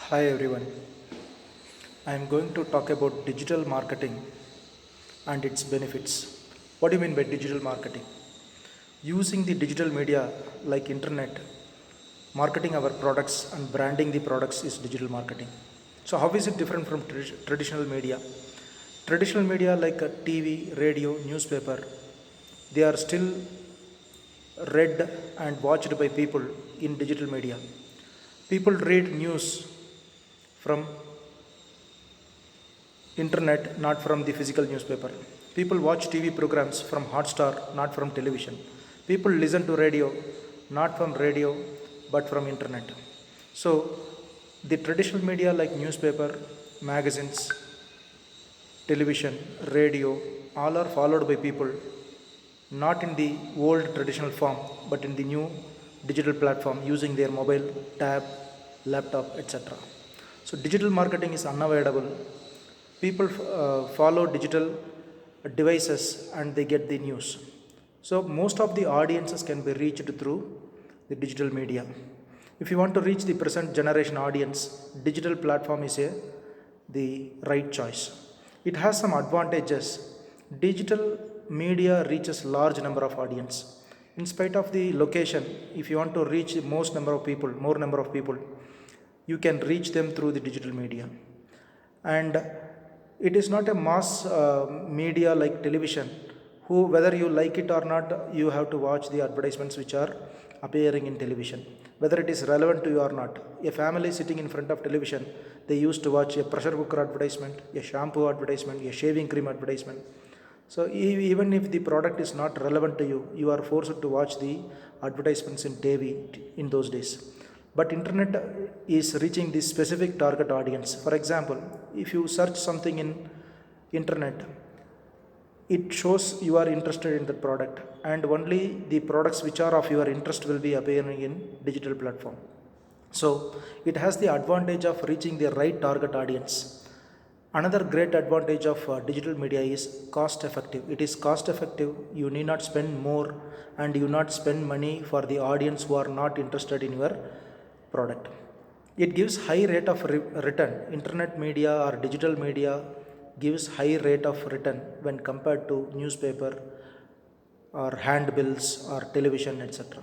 Hi everyone. I am going to talk about digital marketing and its benefits. What do you mean by digital marketing? Using the digital media like internet, marketing our products and branding the products is digital marketing. So how is it different from traditional media? Traditional media like TV, radio, newspaper, they are still read and watched by people in digital media. People read news from internet, not from the physical newspaper. People watch TV programs from Hotstar, not from television. People listen to radio, not from radio, but from internet. So, the traditional media like newspaper, magazines, television, radio, all are followed by people, not in the old traditional form, but in the new digital platform using their mobile, tab, laptop, etc. So, digital marketing is unavoidable. People follow digital devices and they get the news. So, most of the audiences can be reached through the digital media. If you want to reach the present generation audience, digital platform is the right choice. It has some advantages. Digital media reaches large number of audience. In spite of the location, if you want to reach the most number of people, more number of people, you can reach them through the digital media. And it is not a mass media like television, who whether you like it or not, you have to watch the advertisements which are appearing in television, whether it is relevant to you or not. A family sitting in front of television, they used to watch a pressure cooker advertisement, a shampoo advertisement, a shaving cream advertisement. So even if the product is not relevant to you, you are forced to watch the advertisements in TV in those days. But internet is reaching this specific target audience. For example, if you search something in internet, it shows you are interested in the product, and only the products which are of your interest will be appearing in digital platform. So it has the advantage of reaching the right target audience. Another great advantage of digital media is cost effective. It is cost effective. You need not spend more and you not spend money for the audience who are not interested in your product. It gives high rate of return. Internet media or digital media gives high rate of return when compared to newspaper or handbills or television, etc.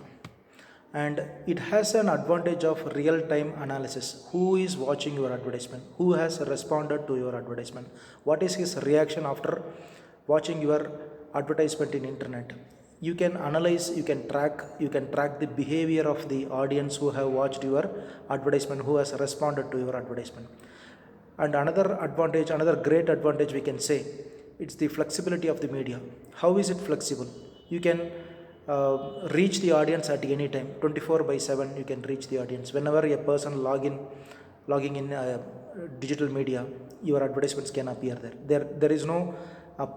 And it has an advantage of real time analysis. Who is watching your advertisement, who has responded to your advertisement, what is his reaction after watching your advertisement in internet. You can analyze, you can track the behavior of the audience who have watched your advertisement, who has responded to your advertisement. And another advantage, another great advantage we can say, it's the flexibility of the media. How is it flexible? You can reach the audience at any time, 24 by 7 you can reach the audience. Whenever a person logging in digital media, your advertisements can appear there is no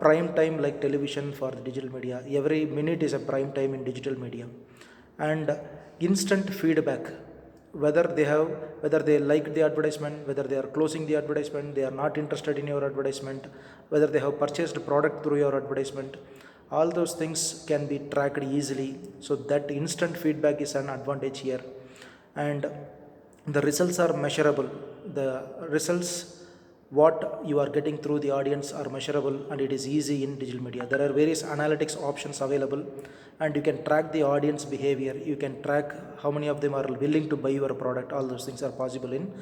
prime time like television. For the digital media, every minute is a prime time in digital media. And instant feedback, whether they like the advertisement, whether they are closing the advertisement, they are not interested in your advertisement, whether they have purchased product through your advertisement, all those things can be tracked easily. So that instant feedback is an advantage here. And the results are measurable. The results what you are getting through the audience are measurable, and it is easy in digital media. There are various analytics options available, and you can track the audience behavior. You can track how many of them are willing to buy your product. All those things are possible in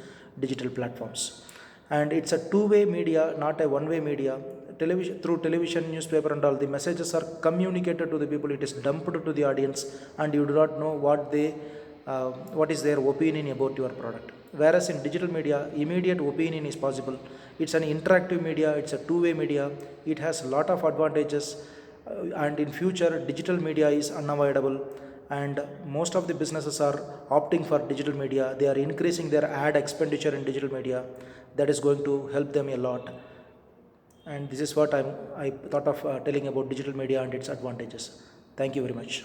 digital platforms. And it's a two-way media, not a one-way media. Television, through television, newspaper and all, the messages are communicated to the people, it is dumped to the audience, and you do not know what is their opinion about your product. Whereas in digital media, immediate opinion is possible. It's an interactive media, it's a two-way media. It has a lot of advantages, and in future digital media is unavoidable. And most of the businesses are opting for digital media. They are increasing their ad expenditure in digital media. That is going to help them a lot. And this is what I thought of telling about digital media and its advantages. Thank you very much.